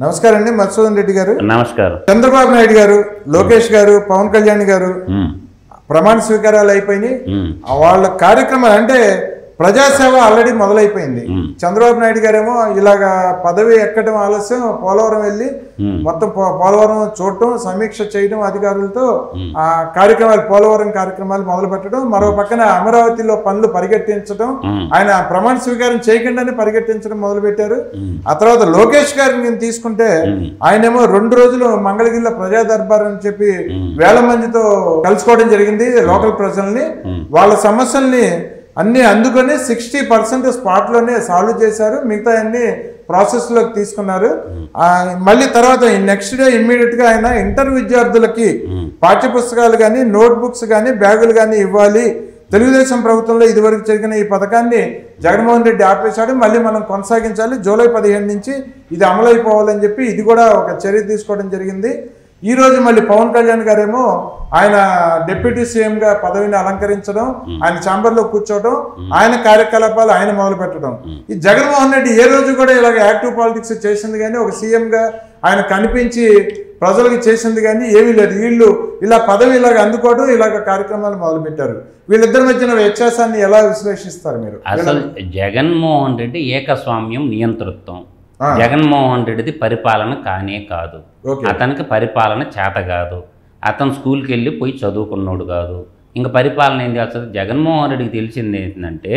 నమస్కారం అండి మధుసూదన్ రెడ్డి గారు. నమస్కారం. చంద్రబాబు నాయుడు గారు, లోకేష్ గారు, పవన్ కళ్యాణ్ గారు ప్రమాణ స్వీకారాలు అయిపోయినాయి. వాళ్ళ కార్యక్రమాలు అంటే ప్రజాసేవ ఆల్రెడీ మొదలైపోయింది. చంద్రబాబు నాయుడు గారేమో ఇలాగా పదవి ఎక్కడం ఆలస్యం, పోలవరం వెళ్ళి మొత్తం పోలవరం చూడటం, సమీక్ష చేయడం అధికారులతో, ఆ కార్యక్రమాలు పోలవరం కార్యక్రమాలు మొదలు పెట్టడం, మరో పక్కన అమరావతిలో పనులు పరిగెట్టించడం, ఆయన ప్రమాణ స్వీకారం చేయకుండానే పరిగెట్టించడం మొదలు పెట్టారు. ఆ తర్వాత లోకేష్ గారిని నేను తీసుకుంటే ఆయనేమో 2 రోజులు మంగళగిరిలో ప్రజా దర్బార్ అని చెప్పి వేల మందితో కలుసుకోవడం జరిగింది. లోకల్ ప్రజల్ని, వాళ్ళ సమస్యల్ని అన్ని అందుకొని 60% స్పాట్ లోనే సాల్వ్ చేశారు. మిగతా అన్ని ప్రాసెస్ లోకి తీసుకున్నారు. మళ్ళీ తర్వాత నెక్స్ట్ డే ఇమ్మీడియట్ గా ఆయన ఇంటర్ విద్యార్థులకి పాఠ్యపుస్తకాలు కానీ, నోట్ బుక్స్ కానీ, బ్యాగులు కానీ ఇవ్వాలి. తెలుగుదేశం ప్రభుత్వంలో ఇదివరకు జరిగిన ఈ పథకాన్ని జగన్మోహన్ రెడ్డి ఆపేశాడు, మళ్ళీ మనం కొనసాగించాలి, జూలై 15 నుంచి ఇది అమలైపోవాలని చెప్పి ఇది కూడా ఒక చర్య తీసుకోవడం జరిగింది. ఈ రోజు మళ్ళీ పవన్ కళ్యాణ్ గారేమో ఆయన డిప్యూటీ సీఎం గా పదవిని అలంకరించడం, ఆయన ఛాంబర్లో కూర్చోవడం, ఆయన కార్యకలాపాలు ఆయన మొదలు పెట్టడం. ఈ జగన్మోహన్ రెడ్డి ఏ రోజు కూడా ఇలాగ యాక్టివ్ పాలిటిక్స్ చేసింది కానీ, ఒక సీఎం గా ఆయన కనిపించి ప్రజలకు చేసింది కానీ ఏమీ లేదు. వీళ్ళు ఇలా పదవి ఇలాగ అందుకోవడం, ఇలాగ కార్యక్రమాలు మొదలు పెట్టారు. వీళ్ళిద్దరి మధ్యన వ్యత్యాసాన్ని ఎలా విశ్లేషిస్తారు మీరు? అసలు జగన్మోహన్ రెడ్డి ఏకస్వామ్యం, నియంతృత్వం. జగన్మోహన్ రెడ్డిది పరిపాలన కానే కాదు. అతనికి పరిపాలన చేత కాదు. అతను స్కూల్కి వెళ్ళి పోయి చదువుకున్నాడు కాదు. ఇంకా పరిపాలన ఏం చేస్తుంది? జగన్మోహన్ రెడ్డికి తెలిసింది ఏంటంటే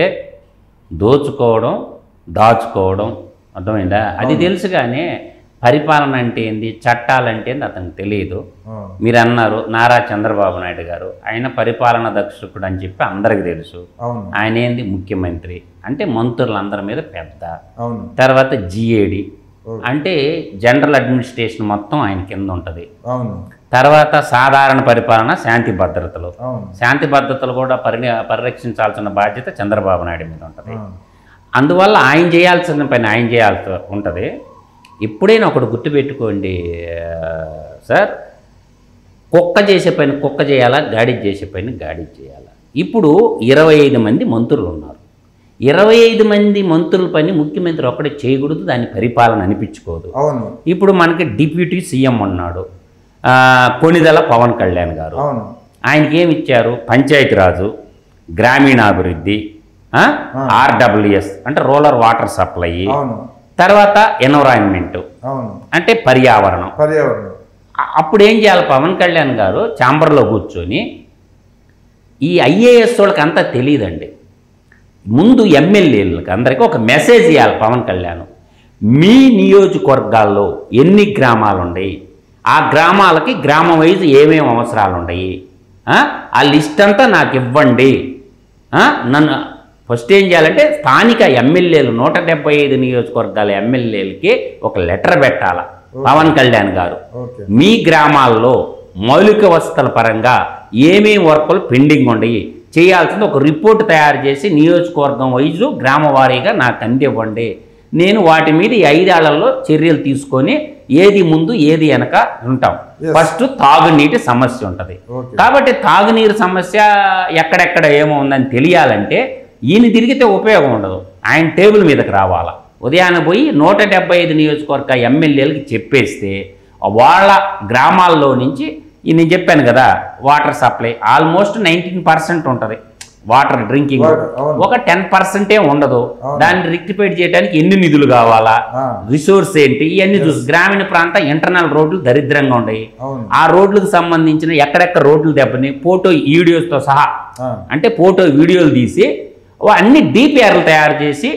దోచుకోవడం, దాచుకోవడం. అర్థమైందా? అది తెలుసు కానీ పరిపాలన అంటే ఏంది, చట్టాలంటే ఏంది అతనికి తెలియదు. మీరు అన్నారు నారా చంద్రబాబు నాయుడు గారు, ఆయన పరిపాలన దక్షకుడు అని చెప్పి అందరికి తెలుసు. ఆయన ఏంది ముఖ్యమంత్రి అంటే మంత్రులందరి మీద పెద్ద. తర్వాత జిఏడి అంటే జనరల్ అడ్మినిస్ట్రేషన్ మొత్తం ఆయన కింద ఉంటుంది. తర్వాత సాధారణ పరిపాలన, శాంతి భద్రతలు. శాంతి భద్రతలు కూడా పరిరక్షించాల్సిన బాధ్యత చంద్రబాబు నాయుడు మీద ఉంటుంది. అందువల్ల ఆయన చేయాల్సిన పని ఆయన చేయాల్సి ఉంటుంది. ఎప్పుడైనా ఒకటి గుర్తుపెట్టుకోండి సార్, కుక్క చేసే పని కుక్క చేయాలా, గాడి చేసే పని గాడి చేయాలా. ఇప్పుడు 25 మంది మంత్రులు ఉన్నారు. 25 మంది మంత్రుల పని ముఖ్యమంత్రి ఒక్కడే చేయకూడదు, దాని పరిపాలన అనిపించుకోదు. ఇప్పుడు మనకి డిప్యూటీ సీఎం ఉన్నాడు కొణిదెల పవన్ కళ్యాణ్ గారు. ఆయనకి ఏమి ఇచ్చారు? పంచాయతీరాజు, గ్రామీణాభివృద్ధి, RWS అంటే రూరల్ వాటర్ సప్లై, తర్వాత ఎన్విరాన్మెంట్ అంటే పర్యావరణం. అప్పుడు ఏం చేయాలి పవన్ కళ్యాణ్ గారు? ఛాంబర్లో కూర్చొని ఈ IAS వాళ్ళకి అంతా తెలియదండి. ముందు ఎమ్మెల్యేలకు అందరికీ ఒక మెసేజ్ ఇవ్వాలి పవన్ కళ్యాణ్. మీ నియోజకవర్గాల్లో ఎన్ని గ్రామాలు ఉన్నాయి, ఆ గ్రామాలకి గ్రామం వైజ్ ఏమేమి అవసరాలు ఉన్నాయి, ఆ లిస్ట్ అంతా నాకు ఇవ్వండి. నన్ను ఫస్ట్ ఏం చేయాలంటే స్థానిక ఎమ్మెల్యేలు 175 నియోజకవర్గాల ఎమ్మెల్యేలకి ఒక లెటర్ పెట్టాల పవన్ కళ్యాణ్ గారు. మీ గ్రామాల్లో మౌలిక వసతుల పరంగా ఏమేమి వర్కులు పెండింగ్ ఉన్నాయి, చేయాల్సింది ఒక రిపోర్ట్ తయారు చేసి నియోజకవర్గం వైజు గ్రామ వారీగా నాకు అందివ్వండి. నేను వాటి మీద ఈ 5 ఏళ్లలో చర్యలు తీసుకొని ఏది ముందు ఏది వెనక ఉంటాం. ఫస్ట్ తాగునీటి సమస్య ఉంటుంది. కాబట్టి తాగునీరు సమస్య ఎక్కడెక్కడ ఏమో ఉందని తెలియాలంటే ఈయన తిరిగితే ఉపయోగం ఉండదు, ఆయన టేబుల్ మీదకి రావాలా. ఉదయాన్నే పోయి 175 నియోజకవర్గ ఎమ్మెల్యేలకి చెప్పేస్తే వాళ్ళ గ్రామాల్లో నుంచి నేను చెప్పాను కదా వాటర్ సప్లై ఆల్మోస్ట్ 19% ఉంటుంది. వాటర్ డ్రింకింగ్ ఒక 10% ఉండదు. దాన్ని రెక్టిఫైడ్ చేయడానికి ఎన్ని నిధులు కావాలా, రిసోర్స్ ఏంటి, ఇవన్నీ చూసి గ్రామీణ ప్రాంత ఇంటర్నల్ రోడ్లు దరిద్రంగా ఉన్నాయి. ఆ రోడ్లకు సంబంధించిన ఎక్కడెక్కడ రోడ్లు దెబ్బని ఫోటో వీడియోస్తో సహా అంటే ఫోటో వీడియోలు తీసి అన్ని DPRలు తయారు చేసి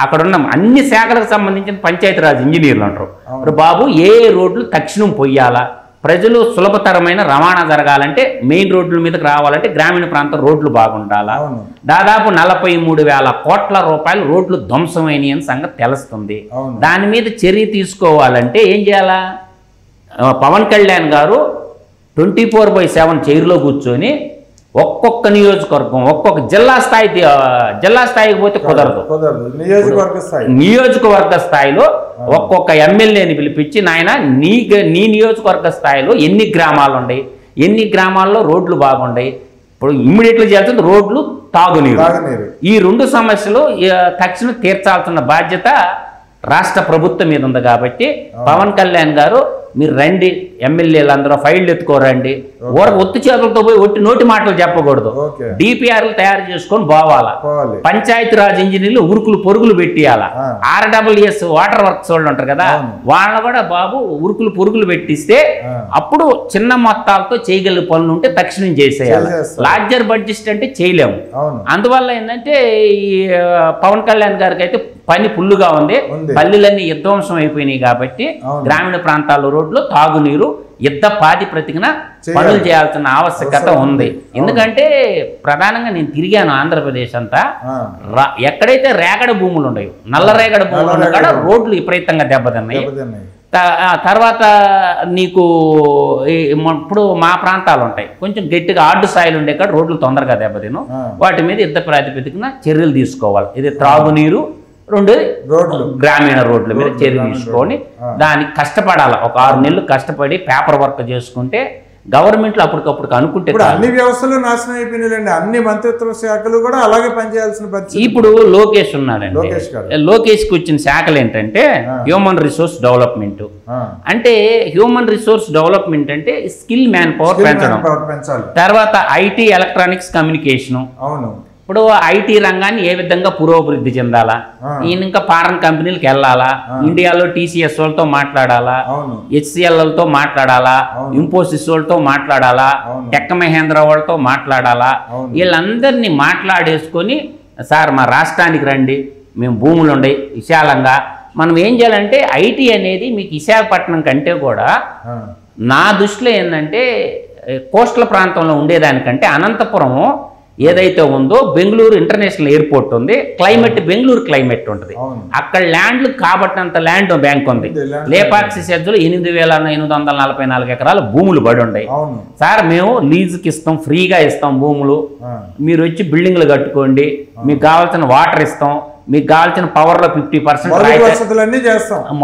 అక్కడ ఉన్న అన్ని శాఖలకు సంబంధించిన పంచాయతీరాజ్ ఇంజనీర్లు అంటారు. ఇప్పుడు బాబు ఏ రోడ్లు తక్షణం పొయ్యాలా, ప్రజలు సులభతరమైన రవాణా జరగాలంటే మెయిన్ రోడ్ల మీదకి రావాలంటే గ్రామీణ ప్రాంత రోడ్లు బాగుండాలా. దాదాపు 43,000 కోట్ల రూపాయలు రోడ్లు ధ్వంసమైనవి అని సంగతి తెలుస్తుంది. దాని మీద చర్య తీసుకోవాలంటే ఏం చేయాలా? పవన్ కళ్యాణ్ గారు 24/7 చైర్లో కూర్చొని ఒక్కొక్క నియోజకవర్గం ఒక్కొక్క జిల్లా స్థాయికి పోతే కుదరదు. నియోజకవర్గ స్థాయిలో ఒక్కొక్క ఎమ్మెల్యేని పిలిపించి నాయన నీ నియోజకవర్గ స్థాయిలో ఎన్ని గ్రామాలు ఉన్నాయి, ఎన్ని గ్రామాల్లో రోడ్లు బాగున్నాయి, ఇప్పుడు ఇమ్మీడియట్గా చేయాల్సింది రోడ్లు, తాగునీరు. ఈ 2 సమస్యలు తక్షణం తీర్చాల్సిన బాధ్యత రాష్ట్ర ప్రభుత్వం మీద ఉంది కాబట్టి పవన్ కళ్యాణ్ గారు మీరు రండి, ఎమ్మెల్యేలు అందరూ ఫైళ్ళు ఎత్తుకోరండి, ఒత్తి చేతులతో పోయి ఒట్టి నోటి మాటలు చెప్పకూడదు, డిపిఆర్లు తయారు చేసుకొని పోవాలా, పంచాయతీరాజ్ ఇంజనీర్లు ఉరుకులు పొరుగులు పెట్టియాలా, RWS వాటర్ వర్క్స్ వాళ్ళు ఉంటారు కదా వాళ్ళని కూడా బాబు ఉరుకులు పొరుగులు పెట్టిస్తే అప్పుడు చిన్న మొత్తాలతో చేయగలిగే పనులు ఉంటే తక్షణం చేసేయాలి. లార్జర్ బడ్జెట్ అంటే చేయలేము. అందువల్ల ఏంటంటే ఈ పవన్ కళ్యాణ్ గారికి అయితే పని ఫుల్లుగా ఉంది. పల్లెలన్నీ విధ్వంసం అయిపోయినాయి కాబట్టి గ్రామీణ ప్రాంతాల్లో రోడ్లు, తాగునీరు, యుద్ధ ప్రాతిపదికన పనులు చేయాల్సిన ఆవశ్యకత ఉంది. ఎందుకంటే ప్రధానంగా నేను తిరిగాను ఆంధ్రప్రదేశ్ అంతా, ఎక్కడైతే రేగడ భూములు ఉన్నాయో, నల్ల రేగడ భూములు ఉన్న కాడ రోడ్లు విపరీతంగా దెబ్బతిన్నాయి. తర్వాత నీకు ఇప్పుడు మా ప్రాంతాలు ఉంటాయి కొంచెం గట్టిగా ఆర్డు సాయిల్ ఉండే కాడ రోడ్లు తొందరగా దెబ్బతిను, వాటి మీద యుద్ధ ప్రాతిపదికన చర్యలు తీసుకోవాలి. ఇది త్రాగునీరు, రెండు గ్రామీణ రోడ్ల మీద చర్య తీసుకొని దానికి కష్టపడాలి. ఒక 6 నెలలు కష్టపడి పేపర్ వర్క్ చేసుకుంటే గవర్నమెంట్లో అప్పటికప్పుడు అనుకుంటే అన్ని వ్యవస్థలు నాశనం అయిపోయినాయండి. అన్ని మంత్రిత్వ శాఖలు కూడా అలాగే పనిచేయాల్సిన పరిస్థితి. ఇప్పుడు లోకేష్ ఉన్నాడండి, లోకేష్కి వచ్చిన శాఖలు ఏంటంటే హ్యూమన్ రిసోర్స్ డెవలప్మెంట్. అంటే హ్యూమన్ రిసోర్స్ డెవలప్మెంట్ అంటే స్కిల్ మ్యాన్ పవర్ పెంచడం, తర్వాత ఐటీ ఎలక్ట్రానిక్స్ కమ్యూనికేషన్. అవును, ఇప్పుడు ఐటీ రంగాన్ని ఏ విధంగా పురోభివృద్ధి చెందాలా, ఈయన ఇంకా ఫారెన్ కంపెనీలకు వెళ్ళాలా, ఇండియాలో TCS వాళ్ళతో మాట్లాడాలా, HCL మాట్లాడాలా, ఇన్ఫోసిస్ వాళ్ళతో మాట్లాడాలా, టెక్ మహేంద్ర వాళ్ళతో మాట్లాడాలా, వీళ్ళందరినీ మాట్లాడేసుకొని సార్ మా రాష్ట్రానికి రండి, మేము భూములు ఉండే విశాలంగా మనం ఏం చేయాలంటే ఐటీ అనేది మీకు విశాఖపట్నం కంటే కూడా నా దృష్టిలో ఏంటంటే కోస్టల్ ప్రాంతంలో ఉండేదానికంటే అనంతపురం ఏదైతే ఉందో బెంగళూరు ఇంటర్నేషనల్ ఎయిర్పోర్ట్ ఉంది, క్లైమేట్ బెంగళూరు క్లైమేట్ ఉంటుంది, అక్కడ ల్యాండ్లు కాబట్టినంత ల్యాండ్ బ్యాంక్ ఉంది. లేపాక్షి సెజ్జులు 8,844 ఎకరాలు భూములు పడి ఉన్నాయి. సార్ మేము లీజుకి ఇస్తాం, ఫ్రీగా ఇస్తాం భూములు, మీరు వచ్చి బిల్డింగ్లు కట్టుకోండి, మీకు కావాల్సిన వాటర్ ఇస్తాం, మీకు కావాల్సిన పవర్లో 50%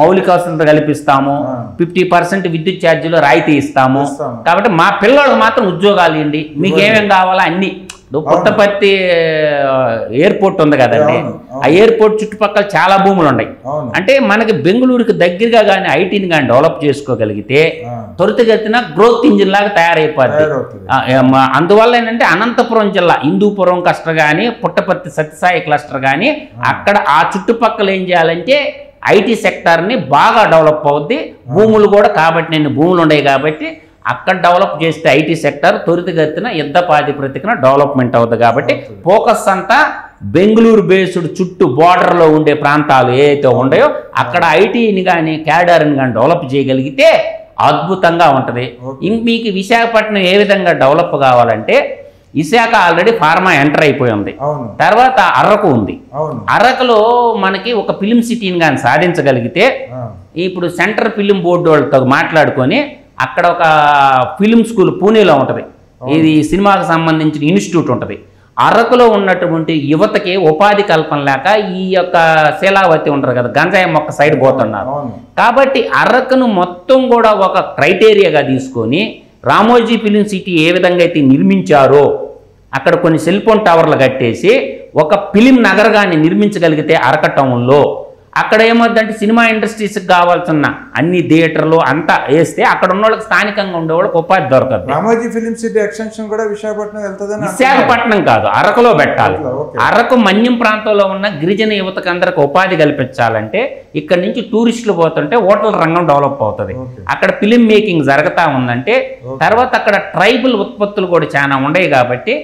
మౌలిక వసతులు కల్పిస్తాము, 50% విద్యుత్ ఛార్జీలో రాయితీ ఇస్తాము. కాబట్టి మా పిల్లలకు మాత్రం ఉద్యోగాలు ఇవ్వండి, మీకు ఏమేమి కావాలో అన్ని. పుట్టపర్తి ఎయిర్పోర్ట్ ఉంది కదండి, ఆ ఎయిర్పోర్ట్ చుట్టుపక్కల చాలా భూములు ఉన్నాయి. అంటే మనకి బెంగళూరుకి దగ్గరగా కానీ ఐటీని కానీ డెవలప్ చేసుకోగలిగితే త్వరితగతిన గ్రోత్ ఇంజిన్ లాగా తయారైపోద్ది. అందువల్ల ఏంటంటే అనంతపురం జిల్లా హిందూపురం క్లస్టర్ కానీ, పుట్టపర్తి సత్యసాయి క్లస్టర్ కానీ, అక్కడ ఆ చుట్టుపక్కల ఏం చేయాలంటే ఐటీ సెక్టార్ని బాగా డెవలప్ అవుద్ది. భూములు కూడా కాబట్టి నేను భూములు ఉన్నాయి కాబట్టి అక్కడ డెవలప్ చేస్తే ఐటీ సెక్టర్ త్వరితగతిన యుద్ధ ప్రాతిపదికన డెవలప్మెంట్ అవుతుంది. కాబట్టి ఫోకస్ అంతా బెంగళూరు బేస్డ్ చుట్టూ బోర్డర్లో ఉండే ప్రాంతాలు ఏవైతే ఉన్నాయో అక్కడ ఐటీని కానీ క్యాడర్ని కానీ డెవలప్ చేయగలిగితే అద్భుతంగా ఉంటుంది. మీకు విశాఖపట్నం ఏ విధంగా డెవలప్ కావాలంటే విశాఖ ఆల్రెడీ ఫార్మా ఎంటర్ అయిపోయింది, తర్వాత అరకు ఉంది. అరకులో మనకి ఒక ఫిలిం సిటీని కానీ సాధించగలిగితే ఇప్పుడు సెంట్రల్ ఫిలిం బోర్డు వాళ్ళతో మాట్లాడుకొని అక్కడ ఒక ఫిలిం స్కూల్ పూణేలో ఉంటుంది, ఇది సినిమాకు సంబంధించిన ఇన్స్టిట్యూట్ ఉంటుంది. అరకులో ఉన్నటువంటి యువతకి ఉపాధి కల్పన లేక ఈ యొక్క శీలావతి ఉంటారు కదా గంజాయి మొక్క సైడ్ పోతున్నారు. కాబట్టి అరకును మొత్తం కూడా ఒక క్రైటీరియాగా తీసుకొని రామోజీ ఫిలిం సిటీ ఏ విధంగా అయితే నిర్మించారో అక్కడ కొన్ని సెల్ ఫోన్ టవర్లు కట్టేసి ఒక ఫిలిం నగరగాన్ని నిర్మించగలిగితే అరక టౌన్లో అక్కడ ఏమవుతుందంటే సినిమా ఇండస్ట్రీస్కి కావాల్సిన అన్ని థియేటర్లు అంతా వేస్తే అక్కడ ఉన్న వాళ్ళకి స్థానికంగా ఉండే వాళ్ళకి ఉపాధి దొరకదు. రామోజీ ఫిలిం సిటీ ఎక్స్టెన్షన్ కూడా విశాఖపట్నం వెళ్తుందని. విశాఖపట్నం కాదు, అరకులో పెట్టాలి. అరకు మన్యం ప్రాంతంలో ఉన్న గిరిజన యువతకు అందరికి ఉపాధి కల్పించాలంటే ఇక్కడ నుంచి టూరిస్టులు పోతుంటే హోటల్ రంగం డెవలప్ అవుతుంది. అక్కడ ఫిలిం మేకింగ్ జరుగుతూ ఉందంటే తర్వాత అక్కడ ట్రైబల్ ఉత్పత్తులు కూడా చాలా ఉన్నాయి. కాబట్టి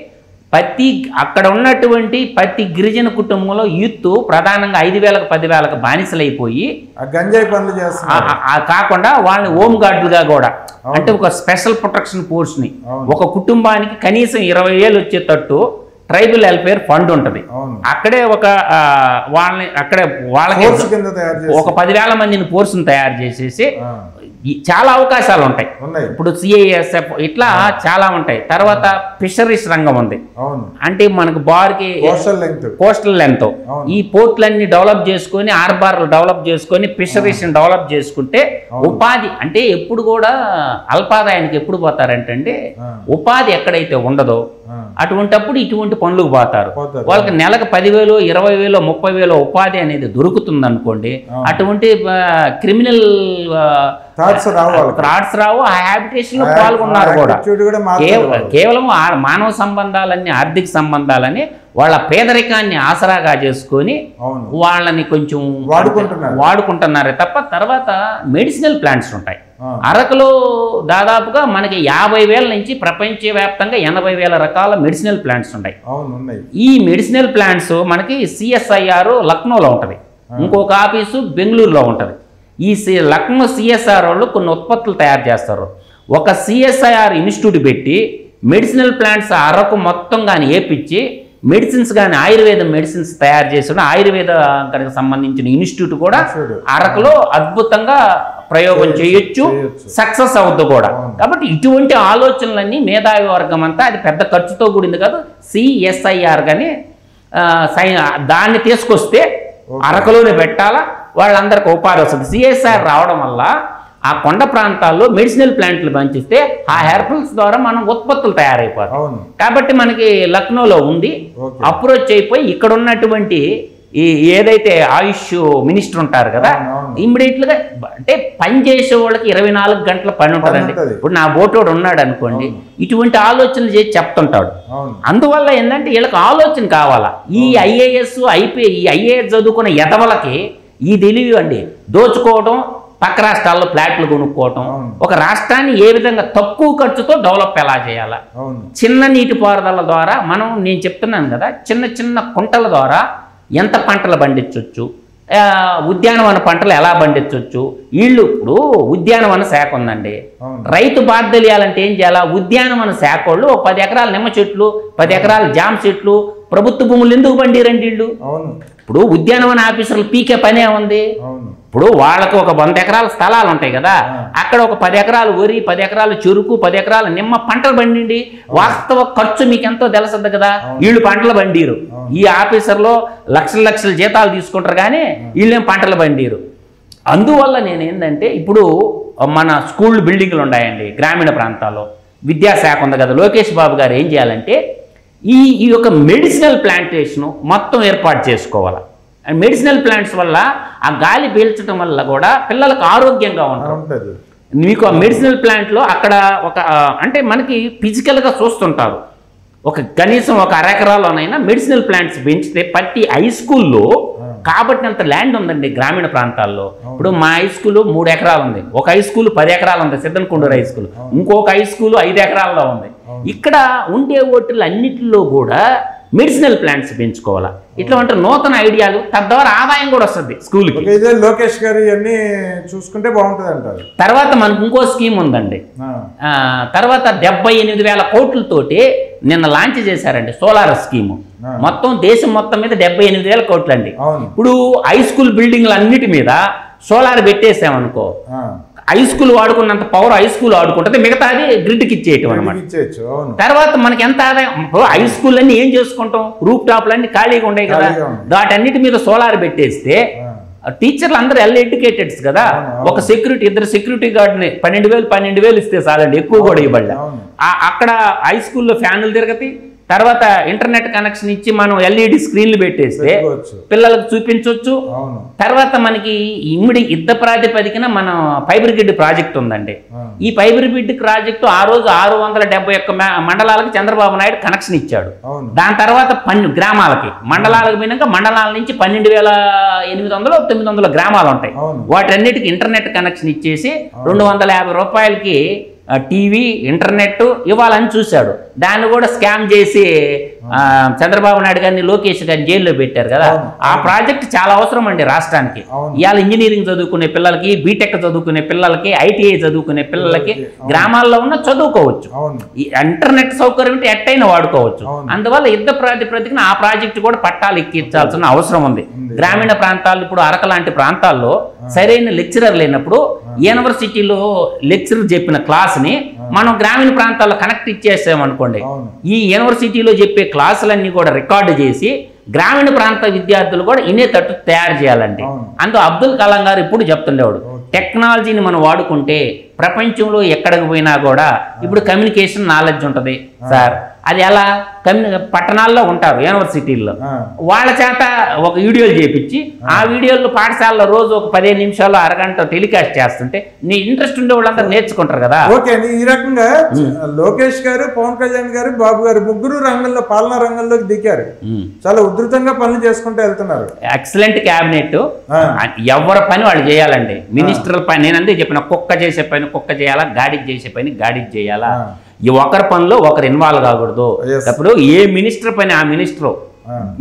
అక్కడ ఉన్నటువంటి ప్రతి గిరిజన కుటుంబంలో యూత్ ప్రధానంగా 5,000కు 10,000కు బానిసలైపోయి గంజాయి పనులు చేస్తారు. కాకుండా వాళ్ళని హోమ్ గార్డులుగా కూడా అంటే ఒక స్పెషల్ ప్రొటెక్షన్ ఫోర్స్ని ఒక కుటుంబానికి కనీసం 20,000 వచ్చేటట్టు ట్రైబల్ వెల్ఫేర్ ఫండ్ ఉంటుంది. అక్కడే ఒక వాళ్ళకి ఒక 10,000 మందిని ఫోర్స్ని తయారు చేసేసి చాలా అవకాశాలు ఉంటాయి. ఇప్పుడు CISF ఇట్లా చాలా ఉంటాయి. తర్వాత ఫిషరీస్ రంగం ఉంది, అంటే మనకు బార్కి కోస్టల్ లెంత్ ఈ పోర్ట్లన్నీ డెవలప్ చేసుకొని ఆర్బార్లు డెవలప్ చేసుకొని ఫిషరీస్ డెవలప్ చేసుకుంటే ఉపాధి అంటే ఎప్పుడు కూడా అల్పాదాయానికి ఎప్పుడు పోతారంటే ఉపాధి ఎక్కడైతే ఉండదో అటువంటప్పుడు ఇటువంటి పనులకు పోతారు. వాళ్ళకి నెలకు 10,000, 20,000, 30,000 ఉపాధి అనేది దొరుకుతుంది అనుకోండి, అటువంటి క్రిమినల్ థాట్స్ రావు, ఆ హ్యాబిటేషన్ లో పాల్గొన్నారు కూడా. కేవలం మానవ సంబంధాలన్నీ, ఆర్థిక సంబంధాలని వాళ్ళ పేదరికాన్ని ఆసరాగా చేసుకొని వాళ్ళని కొంచెం వాడుకుంటున్నారే తప్ప. తర్వాత మెడిసినల్ ప్లాంట్స్ ఉంటాయి అరకులో. దాదాపుగా మనకి 50,000 నుంచి ప్రపంచవ్యాప్తంగా 80,000 రకాల మెడిసినల్ ప్లాంట్స్ ఉంటాయి. ఈ మెడిసినల్ ప్లాంట్స్ మనకి సిఎస్ఐఆర్ లక్నోలో ఉంటుంది, ఇంకొక ఆఫీసు బెంగళూరులో ఉంటుంది. ఈ లక్నో సిఎస్ఆర్ వాళ్ళు కొన్ని ఉత్పత్తులు తయారు చేస్తారు. ఒక సిఎస్ఐఆర్ ఇన్స్టిట్యూట్ పెట్టి మెడిసినల్ ప్లాంట్స్ అరకు మొత్తం కానీ ఏపించి మెడిసిన్స్ కానీ ఆయుర్వేద మెడిసిన్స్ తయారు చేసిన ఆయుర్వేదానికి సంబంధించిన ఇన్స్టిట్యూట్ కూడా అరకులో అద్భుతంగా ప్రయోగం చేయొచ్చు, సక్సెస్ అవుద్దు కూడా. కాబట్టి ఇటువంటి ఆలోచనలన్నీ మేధావి వర్గం అంతా, అది పెద్ద ఖర్చుతో కూడింది కాదు, సిఎస్ఐఆర్ కానీ దాన్ని తీసుకొస్తే అరకులోనే పెట్టాలా, వాళ్ళందరికీ ఉపాధి వస్తుంది. సిఎస్ఆర్ రావడం వల్ల ఆ కొండ ప్రాంతాల్లో మెడిసినల్ ప్లాంట్లు పంచిస్తే ఆ హెర్బల్స్ ద్వారా మనం ఉత్పత్తులు తయారైపోతాయి. కాబట్టి మనకి లక్నోలో ఉంది, అప్రోచ్ అయిపోయి ఇక్కడ ఉన్నటువంటి ఏదైతే ఆయుష్ మినిస్టర్ ఉంటారు కదా, ఇమ్మీడియట్గా అంటే పని చేసే వాళ్ళకి 24 గంటల పని ఉంటుందండి. ఇప్పుడు నా బోటోడు ఉన్నాడు అనుకోండి, ఇటువంటి ఆలోచనలు చేసి చెప్తుంటాడు. అందువల్ల ఏంటంటే వీళ్ళకి ఆలోచన కావాలా. ఈ ఐఏఎస్ ఐఏఎస్ చదువుకున్న ఎదవలకి ఈ తెలివి అండి, దోచుకోవడం, పక్క రాష్ట్రాల్లో ఫ్లాట్లు కొనుక్కోవటం, ఒక రాష్ట్రాన్ని ఏ విధంగా తక్కువ ఖర్చుతో డెవలప్ ఎలా చేయాలా. చిన్న నీటిపారుదల ద్వారా నేను చెప్తున్నాను కదా, చిన్న చిన్న కుంటల ద్వారా ఎంత పంటలు పండించవచ్చు, ఉద్యానవన పంటలు ఎలా పండించవచ్చు. వీళ్ళు ఇప్పుడు ఉద్యానవన శాఖ ఉందండి, రైతు బాధ్యతలియాలంటే ఏం చేయాలా, ఉద్యానవన శాఖ వాళ్ళు 10 ఎకరాల నిమ్మ చెట్లు, 10 ఎకరాల జామ చెట్లు, ప్రభుత్వ భూములు ఎందుకు పండిరండి వీళ్ళు. ఇప్పుడు ఉద్యానవన ఆఫీసర్లు పీకే పనే ఉంది. ఇప్పుడు వాళ్ళకు ఒక 100 ఎకరాల స్థలాలు ఉంటాయి కదా, అక్కడ ఒక 10 ఎకరాలు వరి, 10 ఎకరాలు చెరుకు, 10 ఎకరాల నిమ్మ పంటలు పండిండి వాస్తవ ఖర్చు మీకు ఎంతో తెలుస్తుంది కదా. వీళ్ళు పంటలు పండిరు, ఈ ఆఫీసర్లో లక్షల జీతాలు తీసుకుంటారు కానీ వీళ్ళేం పంటలు పండిరు. అందువల్ల నేనేంటంటే ఇప్పుడు మన స్కూల్ బిల్డింగ్లు ఉన్నాయండి గ్రామీణ ప్రాంతాల్లో, విద్యాశాఖ ఉంది కదా, లోకేష్ బాబు గారు ఏం చేయాలంటే ఈ యొక్క మెడిసినల్ ప్లాంటేషన్ మొత్తం ఏర్పాటు చేసుకోవాలి. అండ్ మెడిసినల్ ప్లాంట్స్ వల్ల ఆ గాలి పీల్చడం వల్ల కూడా పిల్లలకు ఆరోగ్యంగా ఉంటుంది. మీకు ఆ మెడిసినల్ ప్లాంట్లో అక్కడ ఒక అంటే మనకి ఫిజికల్గా చూస్తుంటారు, కనీసం ఒక అరెకరాలోనైనా మెడిసినల్ ప్లాంట్స్ పెంచితే ప్రతి హై స్కూల్లో కాబట్టి అంత ల్యాండ్ ఉందండి గ్రామీణ ప్రాంతాల్లో. ఇప్పుడు మా హై స్కూల్ 3 ఎకరాలు ఉంది, ఒక హై స్కూల్ 10 ఎకరాలు ఉంది, సిద్ధన్కొండూరు హై స్కూల్, ఇంకొక హై స్కూల్ 5 ఎకరాల్లో ఉంది. ఇక్కడ ఉండే ఓట్లు అన్నిటిలో కూడా మెడిసినల్ ప్లాంట్స్ పెంచుకోవాలా. ఇట్లా అంటే నూతన ఐడియాలు, తద్వారా ఆదాయం కూడా వస్తుంది స్కూల్కి. లోకేష్ గారు ఇవన్నీ చూసుకుంటే బాగుంటుంది అంటారు. తర్వాత మనకు ఇంకో స్కీమ్ ఉందండి, తర్వాత 78,000 కోట్లతోటి నిన్న లాంచ్ చేశారండి సోలార్ స్కీము. మొత్తం దేశం మొత్తం మీద 78,000 కోట్లు అండి. ఇప్పుడు హై స్కూల్ బిల్డింగ్లు అన్నిటి మీద సోలార్ పెట్టేసామనుకో, హై స్కూల్ వాడుకున్నంత పవర్ హై స్కూల్ వాడుకుంటుంది, మిగతాది గ్రిడ్కి ఇచ్చేయటం అనమాట. తర్వాత మనకి ఎంత ఆదాయం. హై స్కూల్ అన్ని ఏం చేసుకుంటాం, రూఫ్ టాప్లు అన్ని ఖాళీగా ఉన్నాయి కదా, వాటన్నిటి మీద సోలార్ పెట్టేస్తే టీచర్లు అందరూ ఎడ్యుకేటెడ్స్ కదా, ఒక సెక్యూరిటీ 2 సెక్యూరిటీ గార్డ్ని 12,000 ఇస్తే చాలండి, ఎక్కువ కూడా ఇవ్వాలి. అక్కడ హై స్కూల్లో ఫ్యాన్లు తిరగతాయి. తర్వాత ఇంటర్నెట్ కనెక్షన్ ఇచ్చి మనం ఎల్ఈడి స్క్రీన్లు పెట్టేస్తే పిల్లలకు చూపించవచ్చు. తర్వాత మనకి యుద్ధ ప్రాతిపదికన మన ఫైబర్ గ్రిడ్ ప్రాజెక్ట్ ఉందండి. ఈ ఫైబర్ గ్రిడ్ ప్రాజెక్టు ఆ రోజు 671 మండలాలకు చంద్రబాబు నాయుడు కనెక్షన్ ఇచ్చాడు. దాని తర్వాత గ్రామాలకి మండలాలకు పోయినాక మండలాల నుంచి 12,800 900 గ్రామాలు ఉంటాయి. వాటన్నిటికి ఇంటర్నెట్ కనెక్షన్ ఇచ్చేసి 250 రూపాయలకి టీవీ ఇంటర్నెట్ ఇవ్వాలని చూశాడు. దాన్ని కూడా స్కామ్ చేసి చంద్రబాబు నాయుడు గారిని లోకేష్ గారిని జైల్లో పెట్టారు కదా. ఆ ప్రాజెక్ట్ చాలా అవసరం అండి రాష్ట్రానికి. ఇవాళ ఇంజనీరింగ్ చదువుకునే పిల్లలకి, బీటెక్ చదువుకునే పిల్లలకి, ఐటీఐ చదువుకునే పిల్లలకి గ్రామాల్లో ఉన్న చదువుకోవచ్చు. ఇంటర్నెట్ సౌకర్యం ఉంటే ఎట్టయినా వాడుకోవచ్చు. అందువల్ల యుద్ధ ప్రాతిపదికన ఆ ప్రాజెక్టు కూడా పట్టాలు ఎక్కించాల్సిన అవసరం ఉంది. గ్రామీణ ప్రాంతాల్లో ఇప్పుడు అరకు లాంటి ప్రాంతాల్లో సరైన లెక్చరర్ లేనప్పుడు యూనివర్సిటీలో లెక్చరర్ చెప్పిన క్లాస్ని మనం గ్రామీణ ప్రాంతాల్లో కనెక్ట్ ఇచ్చేసామనుకోండి, ఈ యూనివర్సిటీలో చెప్పే క్లాసులన్నీ కూడా రికార్డు చేసి గ్రామీణ ప్రాంత విద్యార్థులు కూడా ఇనేటట్టు తయారు చేయాలండి. అందులో అబ్దుల్ కలాం గారు ఇప్పుడు చెప్తుండేవాడు, టెక్నాలజీని మనం వాడుకుంటే ప్రపంచంలో ఎక్కడికి పోయినా కూడా ఇప్పుడు కమ్యూనికేషన్ నాలెడ్జ్ ఉంటుంది సార్. అది ఎలా పట్టణాల్లో ఉంటారు యూనివర్సిటీల్లో, వాళ్ళ చేత ఒక వీడియోలు చేపించి ఆ వీడియోలు పాఠశాలలో రోజు ఒక 15 నిమిషాలు అరగంట టెలికాస్ట్ చేస్తుంటే నీ ఇంట్రెస్ట్ ఉండే వాళ్ళంతా నేర్చుకుంటారు కదా. ఓకే అండి, ఈ రకంగా లోకేష్ గారు, పవన్ కళ్యాణ్ గారు, బాబు గారు ముగ్గురు రంగంలో, పాలనా రంగంలోకి దిగారు, చాలా ఉధృతంగా పనులు చేసుకుంటూ వెళ్తున్నారు. ఎక్సలెంట్ క్యాబినెట్, ఎవరి పని వాళ్ళు చేయాలండి. మినిస్టర్ పని నేను అంతే చెప్పిన, కుక్క చేసే పని కుక్క చేయాలా, గాడికి చేసే పని గాడికి చేయాలా. ఈ ఒకరి పనిలో ఒకరు ఇన్వాల్వ్ కాకూడదు. అప్పుడు ఏ మినిస్టర్ పని ఆ మినిస్టర్.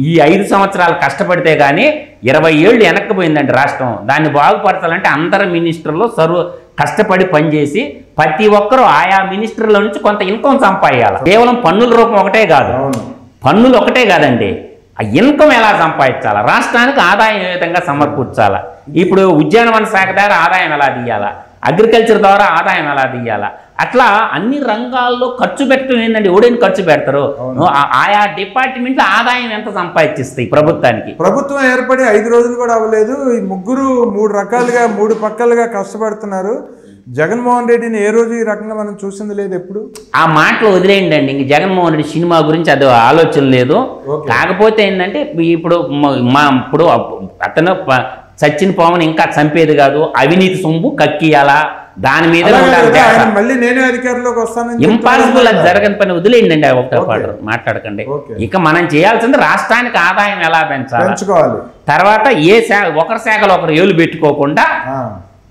ఈ 5 సంవత్సరాలు కష్టపడితే గానీ 20 ఏళ్ళు వెనక్కిపోయిందండి రాష్ట్రం. దాన్ని బాగుపరచాలంటే అందరు మినిస్టర్లు కష్టపడి పనిచేసి ప్రతి ఒక్కరూ ఆయా మినిస్టర్ల నుంచి కొంత ఇన్కమ్ సంపాదించాలి. కేవలం పన్నుల రూపం ఒకటే కాదు, పన్నులు ఒకటే కాదండి, ఆ ఇన్కమ్ ఎలా సంపాదించాలా, రాష్ట్రానికి ఆదాయం ఏ విధంగా సమకూర్చాలా. ఇప్పుడు ఉద్యానవన శాఖ ద్వారా ఆదాయం ఎలా తీయాలా, అగ్రికల్చర్ ద్వారా ఆదాయం ఎలా తీయాలా, అట్లా అన్ని రంగాల్లో ఖర్చు పెట్టడం ఏంటంటే ఎవడైనా ఖర్చు పెడతారు. ఆయా డిపార్ట్మెంట్లో ఆదాయం ఎంత సంపాదిస్తాయి ప్రభుత్వానికి. ప్రభుత్వం ఏర్పడి 5 రోజులు కూడా అవ్వలేదు, ఈ ముగ్గురు 3 రకాలుగా 3 పక్కలుగా కష్టపడుతున్నారు. జగన్మోహన్ రెడ్డిని ఏ రోజు ఈ రకంగా మనం చూసింది లేదు. ఎప్పుడు ఆ మాటలు వదిలేయండి అండి, ఇంక జగన్మోహన్ రెడ్డి సినిమా గురించి అది ఆలోచన లేదు. కాకపోతే ఏంటంటే ఇప్పుడు అతను సచిన్ పవన్ ఇంకా చంపేది కాదు, అవినీతి సొమ్ము కక్కియాలా, దాని మీద మళ్ళీ నేనే అధికారంలోకి వస్తానని ఇంపాసిబుల్. అది జరగని పని వదిలేయండి అండి, ఒకతో పాటు మాట్లాడకండి. ఇక మనం చేయాల్సింది రాష్ట్రానికి ఆదాయం ఎలా పెంచాలి, తర్వాత ఒకరి శాఖలో ఒకరు ఏలు పెట్టుకోకుండా.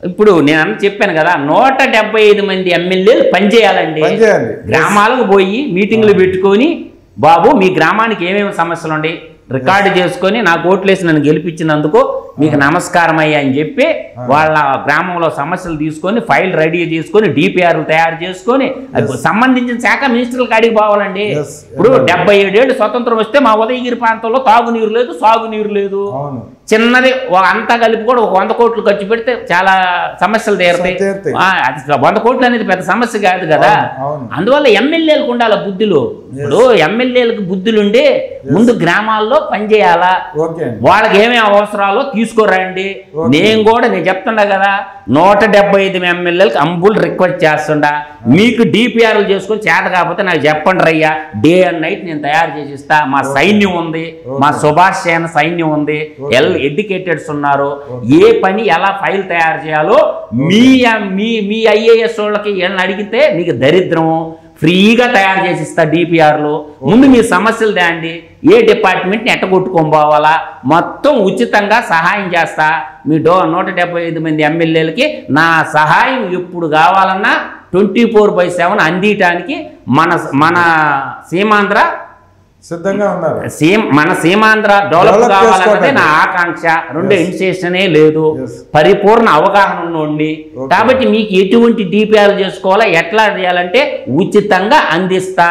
ఇప్పుడు నేను చెప్పాను కదా, 175 మంది ఎమ్మెల్యేలు పనిచేయాలండి. గ్రామాలకు పోయి మీటింగ్లు పెట్టుకొని, బాబు మీ గ్రామానికి ఏమేమి సమస్యలు ఉన్నాయి రికార్డు చేసుకొని నాకు ఓట్లేసి నన్ను గెలిపించినందుకు మీకు నమస్కారం అయ్యా అని చెప్పి వాళ్ళ గ్రామంలో సమస్యలు తీసుకొని ఫైల్ రెడీ చేసుకొని డిపిఆర్లు తయారు చేసుకొని సంబంధించిన శాఖ మినిస్టర్లకు అడిగి పోవాలండి. ఇప్పుడు 77 ఏళ్ళు స్వతంత్రం వస్తే మా ఉదయగిరి ప్రాంతంలో తాగునీరు లేదు, సాగునీరు లేదు. చిన్నది అంతా కలిపి కూడా 100 కోట్లు ఖర్చు పెడితే చాలా సమస్యలు తీరుతాయి. 100 కోట్లు అనేది పెద్ద సమస్య కాదు కదా. అందువల్ల ఎమ్మెల్యేలకు ఉండాలి బుద్ధులు. ఇప్పుడు ఎమ్మెల్యేలకు బుద్ధులుండి ముందు గ్రామాల్లో పనిచేయాలా, వాళ్ళకి ఏమేమి అవసరాలో తీసుకురండి. నేను చెప్తుండా కదా, 175 ఎమ్మెల్యేలకు అంబుల్ రిక్వెస్ట్ చేస్తుండా, మీకు డిపిఆర్లు చేసుకొని చేత కాకపోతే నాకు చెప్పండి రయ్యా, డే అండ్ నైట్ నేను తయారు చేసి ఇస్తా. మా సైన్యం ఉంది, మా సుభాష్ సేన సైన్యం ఉంది, ఎడ్యుకేటెడ్స్ ఉన్నారు. ఏ పని ఎలా ఫైల్ తయారు చేయాలో మీ ఐఏఎస్ వాళ్ళకి ఏమన్నా అడిగితే మీకు దరిద్రము, ఫ్రీగా తయారు చేసి ఇస్తా డిపిఆర్లు. ముందు మీ సమస్యలు తేండి, ఏ డిపార్ట్మెంట్ని ఎట్టగొట్టుకొని పోవాలా మొత్తం ఉచితంగా సహాయం చేస్తా. మీ 175 మంది ఎమ్మెల్యేలకి నా సహాయం ఎప్పుడు కావాలన్నా 24/7 అందించడానికి మన సీమాంధ్ర సిద్ధంగా ఉన్నారు. మన సీమాంధ్ర డెవలప్ కావాలన్నదే నా ఆకాంక్ష. రెండు ఇన్స్టిట్యూషనే లేదు, పరిపూర్ణ అవగాహన ఉన్నోండి. కాబట్టి మీకు ఎటువంటి డిపిఆర్ చేసుకోవాలా, ఎట్లా చేయాలంటే ఉచితంగా అందిస్తా.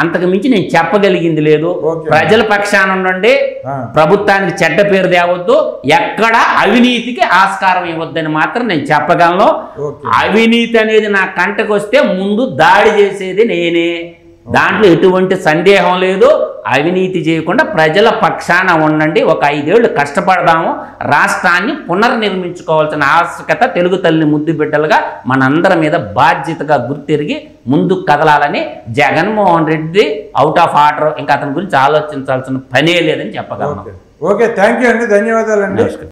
అంతకు మించి నేను చెప్పగలిగింది లేదు. ప్రజల పక్షాన ఉండండి, ప్రభుత్వానికి చెడ్డ పేరు తేవద్దు, ఎక్కడ అవినీతికి ఆస్కారం ఇవ్వద్దని మాత్రం నేను చెప్పగలను. అవినీతి అనేది నా కంటకు వస్తే ముందు దాడి చేసేది నేనే, దాంట్లో ఎటువంటి సందేహం లేదు. అవినీతి చేయకుండా ప్రజల పక్షాన ఉండండి. ఒక 5 ఏళ్ళు కష్టపడదాము, రాష్ట్రాన్ని పునర్నిర్మించుకోవాల్సిన ఆవశ్యకత తెలుగు తల్లిని ముద్దు బిడ్డలుగా మనందరి మీద బాధ్యతగా గుర్తిరిగి ముందుకు కదలాలని. Jaganmohan Reddy out of order, ఇంకా అతని గురించి ఆలోచించాల్సిన పనే లేదని చెప్పగలను. ఓకే, థ్యాంక్ యూ అండి, ధన్యవాదాలండి.